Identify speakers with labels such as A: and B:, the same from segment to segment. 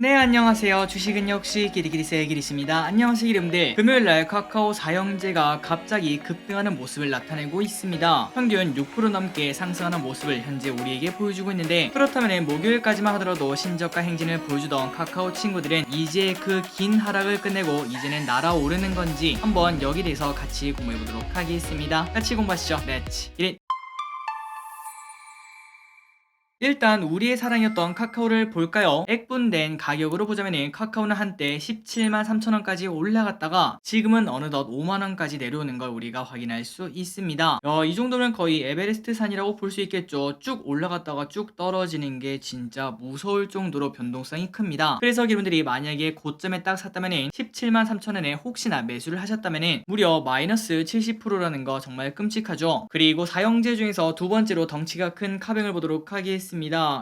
A: 네, 안녕하세요. 주식은 역시 기리기리세의 기리스입니다. 안녕하세요, 여러분들. 금요일날 카카오 사형제가 갑자기 급등하는 모습을 나타내고 있습니다. 평균 6% 넘게 상승하는 모습을 현재 우리에게 보여주고 있는데, 그렇다면 목요일까지만 하더라도 신저가 행진을 보여주던 카카오 친구들은 이제 그 긴 하락을 끝내고 이제는 날아오르는 건지 한번 여기 대해서 같이 공부해보도록 하겠습니다. 같이 공부하시죠. 렛츠 기릿! 일단 우리의 사랑이었던 카카오를 볼까요? 액분된 가격으로 보자면 카카오는 한때 17만 3천원까지 올라갔다가 지금은 어느덧 5만원까지 내려오는 걸 우리가 확인할 수 있습니다. 이 정도면 거의 에베레스트 산이라고 볼 수 있겠죠. 쭉 올라갔다가 쭉 떨어지는 게 진짜 무서울 정도로 변동성이 큽니다. 그래서 여러분들이 만약에 고점에 딱 샀다면 17만 3천원에 혹시나 매수를 하셨다면 무려 마이너스 70%라는 거 정말 끔찍하죠. 그리고 사형제 중에서 두 번째로 덩치가 큰 카뱅을 보도록 하겠습니다.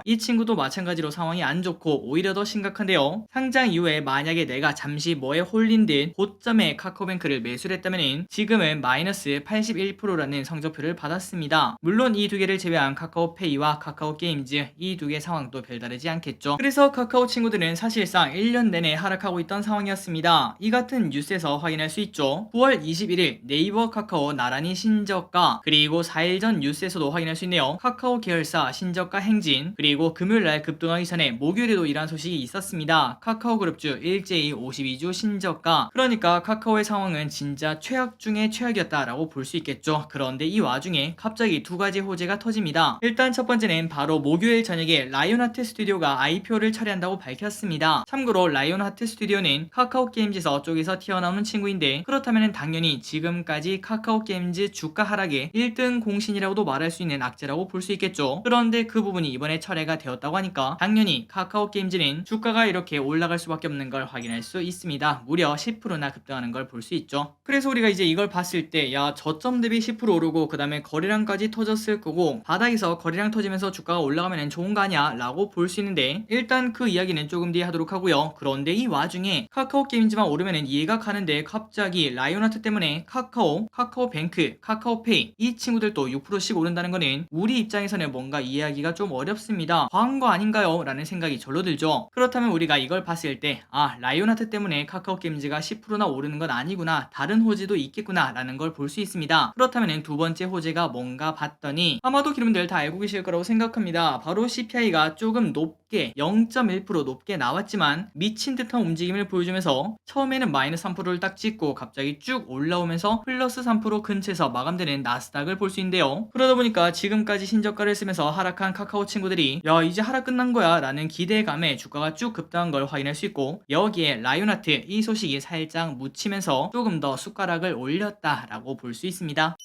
A: 이 친구도 마찬가지로 상황이 안 좋고 오히려 더 심각한데요. 상장 이후에 만약에 내가 잠시 뭐에 홀린 듯 고점에 카카오뱅크를 매수를 했다면 지금은 마이너스 81%라는 성적표를 받았습니다. 물론 이 두 개를 제외한 카카오페이와 카카오게임즈 이 두 개 상황도 별다르지 않겠죠. 그래서 카카오 친구들은 사실상 1년 내내 하락하고 있던 상황이었습니다. 이 같은 뉴스에서 확인할 수 있죠. 9월 21일 네이버 카카오 나란히 신저가, 그리고 4일 전 뉴스에서도 확인할 수 있네요. 카카오 계열사 신저가 행진, 그리고 금요일날 급등하기 전에 목요일에도 이러한 소식이 있었습니다. 카카오그룹주 일제히 52주 신저가. 그러니까 카카오의 상황은 진짜 최악 중에 최악이었다라고 볼 수 있겠죠. 그런데 이 와중에 갑자기 두 가지 호재가 터집니다. 일단 첫 번째는 바로 목요일 저녁에 라이온하트 스튜디오가 IPO를 처리한다고 밝혔습니다. 참고로 라이온하트 스튜디오는 카카오게임즈 쪽에서 튀어나오는 친구인데, 그렇다면 당연히 지금까지 카카오게임즈 주가 하락의 1등 공신이라고도 말할 수 있는 악재라고 볼 수 있겠죠. 그런데 그 부분이 이번에 철회가 되었다고 하니까 당연히 카카오게임즈는 주가가 이렇게 올라갈 수밖에 없는 걸 확인할 수 있습니다. 무려 10%나 급등하는 걸 볼 수 있죠. 그래서 우리가 이제 이걸 봤을 때 저점 대비 10% 오르고 그 다음에 거래량까지 터졌을 거고 바닥에서 거래량 터지면서 주가가 올라가면 좋은 거 아니야 라고 볼 수 있는데, 일단 그 이야기는 조금 뒤에 하도록 하고요. 그런데 이 와중에 카카오게임즈만 오르면 이해가 가는데 갑자기 라이온하트 때문에 카카오뱅크, 카카오페이 이 친구들도 6%씩 오른다는 거는 우리 입장에서는 뭔가 이해하기가 좀 어렵습니다. 과한 거 아닌가요? 라는 생각이 절로 들죠. 그렇다면 우리가 이걸 봤을 때 라이온하트 때문에 카카오게임즈가 10%나 오르는 건 아니구나, 다른 호재도 있겠구나 라는 걸 볼 수 있습니다. 그렇다면 두 번째 호재가 뭔가 봤더니 아마도 여러분들 다 알고 계실 거라고 생각합니다. 바로 CPI가 조금 높게 0.1% 높게 나왔지만 미친 듯한 움직임을 보여주면서 처음에는 마이너스 3%를 딱 찍고 갑자기 쭉 올라오면서 플러스 3% 근처에서 마감되는 나스닥을 볼 수 있는데요. 그러다 보니까 지금까지 신저가를 쓰면서 하락한 카카오 친구들이 이제 하락 끝난 거야 라는 기대감에 주가가 쭉 급등한 걸 확인할 수 있고, 여기에 라이온하트 이 소식이 살짝 묻히면서 조금 더 숟가락을 올렸다라고 볼 수 있습니다.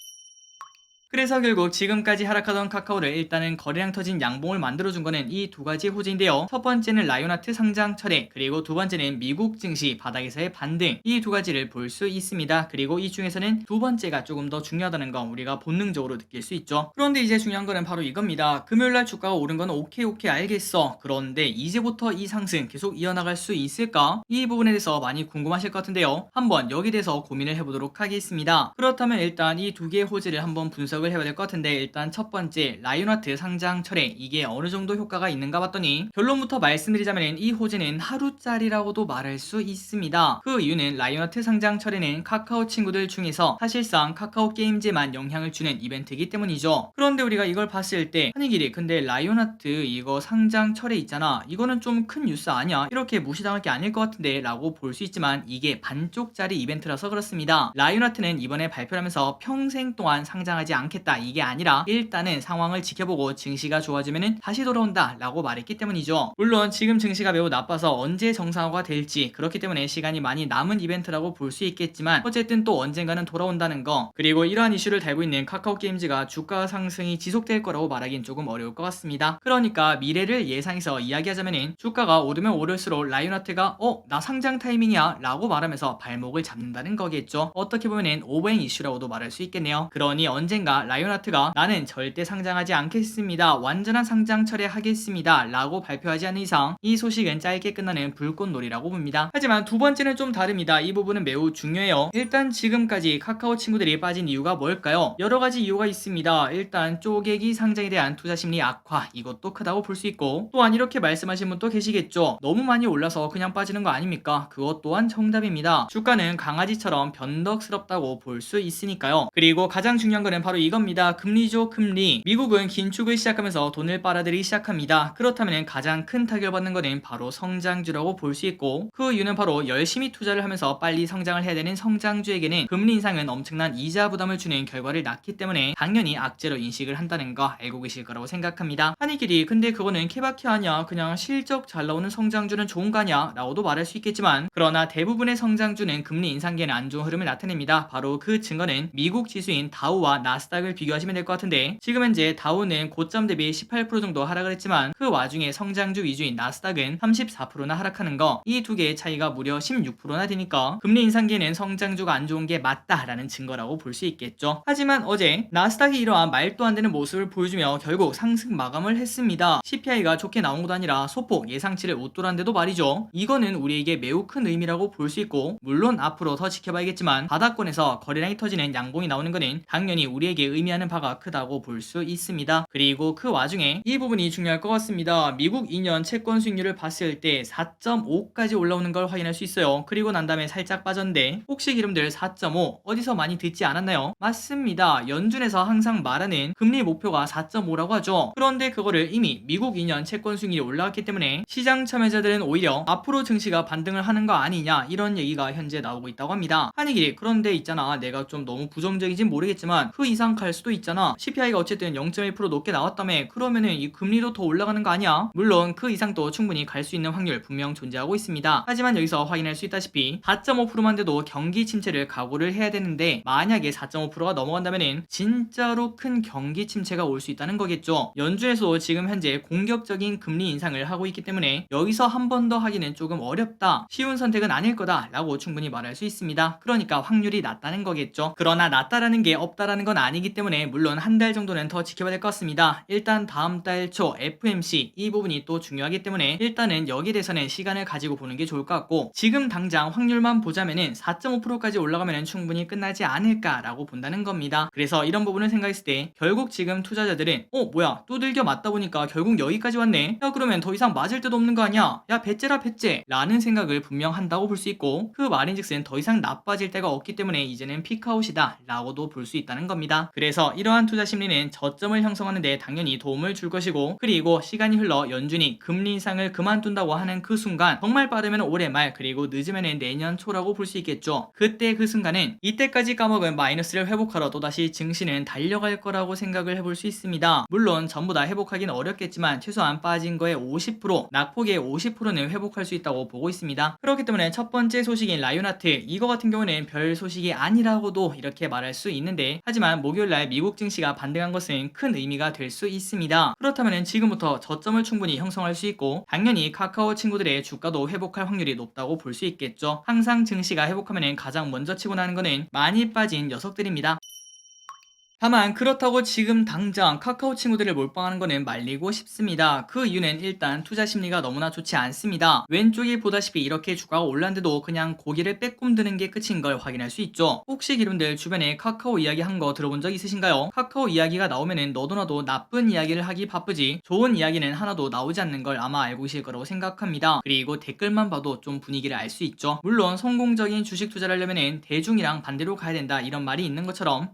A: 그래서 결국 지금까지 하락하던 카카오를 일단은 거래량 터진 양봉을 만들어준 거는 이 두 가지 호재인데요. 첫 번째는 라이온하트 상장 철회, 그리고 두 번째는 미국 증시 바닥에서의 반등, 이 두 가지를 볼 수 있습니다. 그리고 이 중에서는 두 번째가 조금 더 중요하다는 거 우리가 본능적으로 느낄 수 있죠. 그런데 이제 중요한 거는 바로 이겁니다. 금요일날 주가가 오른 건 오케이 알겠어. 그런데 이제부터 이 상승 계속 이어나갈 수 있을까? 이 부분에 대해서 많이 궁금하실 것 같은데요. 한번 여기 대해서 고민을 해보도록 하겠습니다. 그렇다면 일단 이 두 개의 호재를 한번 분석을 해봐야 될 것 같은데, 일단 첫 번째 라이온하트 상장 철회, 이게 어느 정도 효과가 있는가 봤더니 결론부터 말씀드리자면 이 호재는 하루짜리라고도 말할 수 있습니다. 그 이유는 라이온하트 상장 철회는 카카오 친구들 중에서 사실상 카카오 게임즈에만 영향을 주는 이벤트이기 때문이죠. 그런데 우리가 이걸 봤을 때 아니 길이 근데 라이온하트 이거 상장 철회 있잖아, 이거는 좀 큰 뉴스 아니야, 이렇게 무시당할 게 아닐 것 같은데 라고 볼 수 있지만 이게 반쪽짜리 이벤트라서 그렇습니다. 라이온하트는 이번에 발표를 하면서 평생 동안 상장하지 않겠다 이게 아니라 일단은 상황을 지켜보고 증시가 좋아지면 다시 돌아온다 라고 말했기 때문이죠. 물론 지금 증시가 매우 나빠서 언제 정상화가 될지, 그렇기 때문에 시간이 많이 남은 이벤트라고 볼 수 있겠지만 어쨌든 또 언젠가는 돌아온다는 거, 그리고 이러한 이슈를 달고 있는 카카오게임즈가 주가 상승이 지속될 거라고 말하긴 조금 어려울 것 같습니다. 그러니까 미래를 예상해서 이야기하자면 주가가 오르면 오를수록 라이온하트가 나 상장 타이밍이야 라고 말하면서 발목을 잡는다는 거겠죠. 어떻게 보면 오버행 이슈라고도 말할 수 있겠네요. 그러니 언젠가 라이온하트가 나는 절대 상장하지 않겠습니다. 완전한 상장 철회하겠습니다. 라고 발표하지 않는 이상 이 소식은 짧게 끝나는 불꽃놀이라고 봅니다. 하지만 두 번째는 좀 다릅니다. 이 부분은 매우 중요해요. 일단 지금까지 카카오 친구들이 빠진 이유가 뭘까요? 여러 가지 이유가 있습니다. 일단 쪼개기 상장에 대한 투자 심리 악화, 이것도 크다고 볼 수 있고, 또한 이렇게 말씀하신 분도 계시겠죠. 너무 많이 올라서 그냥 빠지는 거 아닙니까? 그것 또한 정답입니다. 주가는 강아지처럼 변덕스럽다고 볼 수 있으니까요. 그리고 가장 중요한 거는 바로 이겁니다. 금리죠, 금리. 미국은 긴축을 시작하면서 돈을 빨아들이기 시작합니다. 그렇다면 가장 큰 타격을 받는 거는 바로 성장주라고 볼 수 있고, 그 이유는 바로 열심히 투자를 하면서 빨리 성장을 해야 되는 성장주에게는 금리 인상은 엄청난 이자 부담을 주는 결과를 낳기 때문에 당연히 악재로 인식을 한다는 거 알고 계실 거라고 생각합니다. 한이길이 근데 그거는 케바케 아니야, 그냥 실적 잘 나오는 성장주는 좋은 거 아니야 라고도 말할 수 있겠지만, 그러나 대부분의 성장주는 금리 인상기에는 안 좋은 흐름을 나타냅니다. 바로 그 증거는 미국 지수인 다우와 나스닥을 비교하시면 될 것 같은데, 지금 현재 다우는 고점 대비 18% 정도 하락을 했지만 그 와중에 성장주 위주인 나스닥은 34%나 하락하는 거, 이 두 개의 차이가 무려 16%나 되니까 금리 인상기에는 성장주가 안 좋은 게 맞다라는 증거라고 볼 수 있겠죠. 하지만 어제 나스닥이 이러한 말도 안 되는 모습을 보여주며 결국 상승 마감을 했습니다. CPI가 좋게 나온 것도 아니라 소폭 예상치를 웃돌았는데도 말이죠. 이거는 우리에게 매우 큰 의미라고 볼 수 있고, 물론 앞으로 더 지켜봐야겠지만 바닥권에서 거래량이 터지는 양봉이 나오는 거는 당연히 우리에게 의미하는 바가 크다고 볼 수 있습니다. 그리고 그 와중에 이 부분이 중요할 것 같습니다. 미국 2년 채권 수익률을 봤을 때 4.5까지 올라오는 걸 확인할 수 있어요. 그리고 난 다음에 살짝 빠졌는데, 혹시 여러분들 4.5 어디서 많이 듣지 않았나요? 맞습니다. 연준에서 항상 말하는 금리 목표가 4.5라고 하죠. 그런데 그거를 이미 미국 2년 채권 수익률이 올라왔기 때문에 시장 참여자들은 오히려 앞으로 증시가 반등을 하는 거 아니냐, 이런 얘기가 현재 나오고 있다고 합니다. 한이길이 그런데 있잖아, 내가 좀 너무 부정적인진 모르겠지만 그 이상 갈 수도 있잖아. CPI가 어쨌든 0.1% 높게 나왔다며, 그러면은 이 금리도 더 올라가는 거 아니야? 물론 그 이상도 충분히 갈 수 있는 확률 분명 존재하고 있습니다. 하지만 여기서 확인할 수 있다시피 4.5%만 돼도 경기 침체를 각오를 해야 되는데, 만약에 4.5%가 넘어간다면은 진짜로 큰 경기 침체가 올 수 있다는 거겠죠. 연준에서도 지금 현재 공격적인 금리 인상을 하고 있기 때문에 여기서 한 번 더 하기는 조금 어렵다, 쉬운 선택은 아닐 거다 라고 충분히 말할 수 있습니다. 그러니까 확률이 낮다는 거겠죠. 그러나 낮다라는 게 없다라는 건 아니기 때문에 물론 한 달 정도는 더 지켜봐야 될 것 같습니다. 일단 다음 달 초 FMC 이 부분이 또 중요하기 때문에 일단은 여기에 대해서는 시간을 가지고 보는 게 좋을 것 같고, 지금 당장 확률만 보자면은 4.5%까지 올라가면은 충분히 끝나지 않을까라고 본다는 겁니다. 그래서 이런 부분을 생각했을 때 결국 지금 투자자들은 뭐야, 두들겨 맞다 보니까 결국 여기까지 왔네, 야 그러면 더 이상 맞을 데도 없는 거 아니야, 야 배째라 배째 라는 생각을 분명 한다고 볼 수 있고, 그 말인즉슨 더 이상 나빠질 데가 없기 때문에 이제는 피크아웃이다 라고도 볼 수 있다는 겁니다. 그래서 이러한 투자 심리는 저점을 형성하는 데 당연히 도움을 줄 것이고, 그리고 시간이 흘러 연준이 금리 인상을 그만둔다고 하는 그 순간, 정말 빠르면 올해 말 그리고 늦으면 내년 초라고 볼 수 있겠죠. 그때 그 순간은 이때까지 까먹은 마이너스를 회복하러 또다시 증시는 달려갈 거라고 생각을 해볼 수 있습니다. 물론 전부 다 회복하기는 어렵겠지만 최소한 빠진 거의 50%, 낙폭의 50%는 회복할 수 있다고 보고 있습니다. 그렇기 때문에 첫 번째 소식인 라이온하트, 이거 같은 경우는 별 소식이 아니라고도 이렇게 말할 수 있는데, 하지만 목요일날 미국 증시가 반등한 것은 큰 의미가 될 수 있습니다. 그렇다면 지금부터 저점을 충분히 형성할 수 있고, 당연히 카카오 친구들의 주가도 회복할 확률이 높다고 볼 수 있겠죠. 항상 증시가 회복하면 가장 먼저 치고 나는 거는 많이 빠진 녀석들입니다. 다만 그렇다고 지금 당장 카카오 친구들을 몰빵하는 거는 말리고 싶습니다. 그 이유는 일단 투자 심리가 너무나 좋지 않습니다. 왼쪽에 보다시피 이렇게 주가가 올랐는데도 그냥 고개를 빼꼼드는 게 끝인 걸 확인할 수 있죠. 혹시 여러분들 주변에 카카오 이야기 한 거 들어본 적 있으신가요? 카카오 이야기가 나오면은 너도나도 나쁜 이야기를 하기 바쁘지 좋은 이야기는 하나도 나오지 않는 걸 아마 알고 계실 거라고 생각합니다. 그리고 댓글만 봐도 좀 분위기를 알 수 있죠. 물론 성공적인 주식 투자를 하려면은 대중이랑 반대로 가야 된다, 이런 말이 있는 것처럼,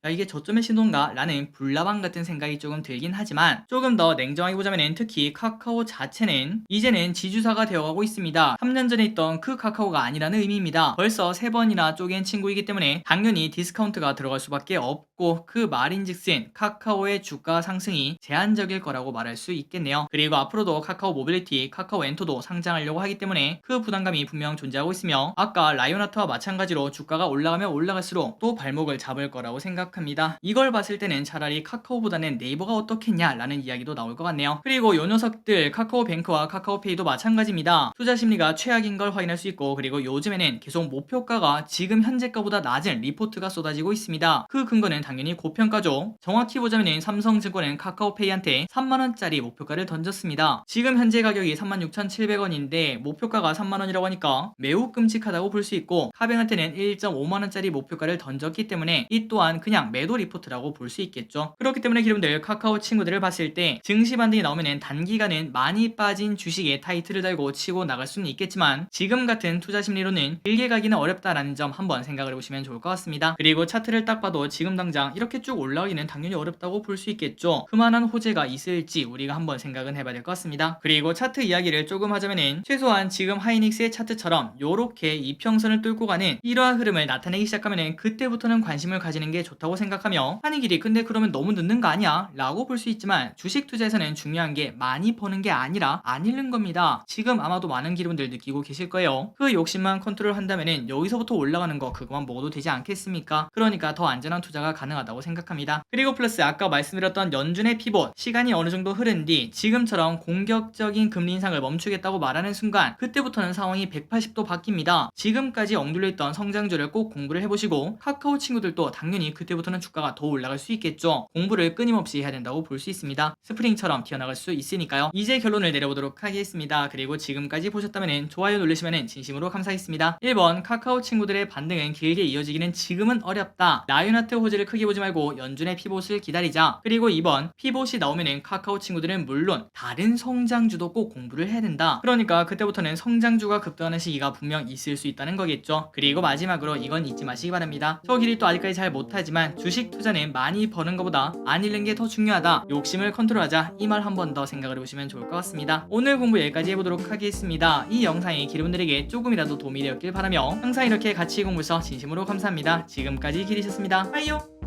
A: 야 이게 저점의 신호인가? 라는 불나방 같은 생각이 조금 들긴 하지만, 조금 더 냉정하게 보자면 특히 카카오 자체는 이제는 지주사가 되어가고 있습니다. 3년 전에 있던 그 카카오가 아니라는 의미입니다. 벌써 3번이나 쪼갠 친구이기 때문에 당연히 디스카운트가 들어갈 수밖에 없고, 그 말인즉슨 카카오의 주가 상승이 제한적일 거라고 말할 수 있겠네요. 그리고 앞으로도 카카오 모빌리티, 카카오 엔터도 상장하려고 하기 때문에 그 부담감이 분명 존재하고 있으며, 아까 라이온하트와 마찬가지로 주가가 올라가면 올라갈수록 또 발목을 잡을 거라고 생각합니다. 생각합니다. 이걸 봤을 때는 차라리 카카오보다는 네이버가 어떻겠냐라는 이야기도 나올 것 같네요. 그리고 요 녀석들 카카오뱅크와 카카오페이도 마찬가지입니다. 투자 심리가 최악인 걸 확인할 수 있고, 그리고 요즘에는 계속 목표가가 지금 현재가보다 낮은 리포트가 쏟아지고 있습니다. 그 근거는 당연히 고평가죠. 정확히 보자면 삼성증권은 카카오페이한테 3만원짜리 목표가를 던졌습니다. 지금 현재 가격이 36,700원인데 목표가가 3만원이라고 하니까 매우 끔찍하다고 볼 수 있고, 카뱅한테는 1.5만원짜리 목표가를 던졌기 때문에 이 또한 그냥 매도 리포트라고 볼 수 있겠죠. 그렇기 때문에 여러분들 카카오 친구들을 봤을 때 증시 반등이 나오면 단기간은 많이 빠진 주식에 타이틀을 달고 치고 나갈 수는 있겠지만, 지금 같은 투자 심리로는 길게 가기는 어렵다라는 점 한번 생각을 해보시면 좋을 것 같습니다. 그리고 차트를 딱 봐도 지금 당장 이렇게 쭉 올라가기는 당연히 어렵다고 볼 수 있겠죠. 그만한 호재가 있을지 우리가 한번 생각은 해봐야 될 것 같습니다. 그리고 차트 이야기를 조금 하자면은 최소한 지금 하이닉스의 차트처럼 요렇게 이평선을 뚫고 가는 이러한 흐름을 나타내기 시작하면은 그때부터는 관심을 가지는 게 좋다고 생각하며, 한익일이 근데 그러면 너무 늦는 거 아니야? 라고 볼 수 있지만, 주식 투자에서는 중요한 게 많이 버는 게 아니라 안 잃는 겁니다. 지금 아마도 많은 기분들 느끼고 계실 거예요. 그 욕심만 컨트롤 한다면은 여기서부터 올라가는 거 그거만 먹어도 되지 않겠습니까? 그러니까 더 안전한 투자가 가능하다고 생각합니다. 그리고 플러스 아까 말씀드렸던 연준의 피봇, 시간이 어느 정도 흐른 뒤 지금처럼 공격적인 금리 인상을 멈추겠다고 말하는 순간 그때부터는 상황이 180도 바뀝니다. 지금까지 엉둘려 있던 성장주를 꼭 공부를 해보시고, 카카오 친구들도 당연히 그때부터는 주가가 더 올라갈 수 있겠죠. 공부를 끊임없이 해야 된다고 볼 수 있습니다. 스프링처럼 튀어나갈 수 있으니까요. 이제 결론을 내려보도록 하겠습니다. 그리고 지금까지 보셨다면 좋아요 누르시면 진심으로 감사하겠습니다. 1번, 카카오 친구들의 반등은 길게 이어지기는 지금은 어렵다. 라이온하트 호재를 크게 보지 말고 연준의 피봇을 기다리자. 그리고 2번, 피봇이 나오면 카카오 친구들은 물론 다른 성장주도 꼭 공부를 해야 된다. 그러니까 그때부터는 성장주가 급등하는 시기가 분명 있을 수 있다는 거겠죠. 그리고 마지막으로 이건 잊지 마시기 바랍니다. 저 길이 또 아직까지 잘 못하지만 주식 투자는 많이 버는 것보다 안 잃는 게 더 중요하다. 욕심을 컨트롤하자. 이 말 한 번 더 생각을 해보시면 좋을 것 같습니다. 오늘 공부 여기까지 해보도록 하겠습니다. 이 영상이 여러분들에게 조금이라도 도움이 되었길 바라며 항상 이렇게 같이 공부해서 진심으로 감사합니다. 지금까지 길이셨습니다. 빠이요.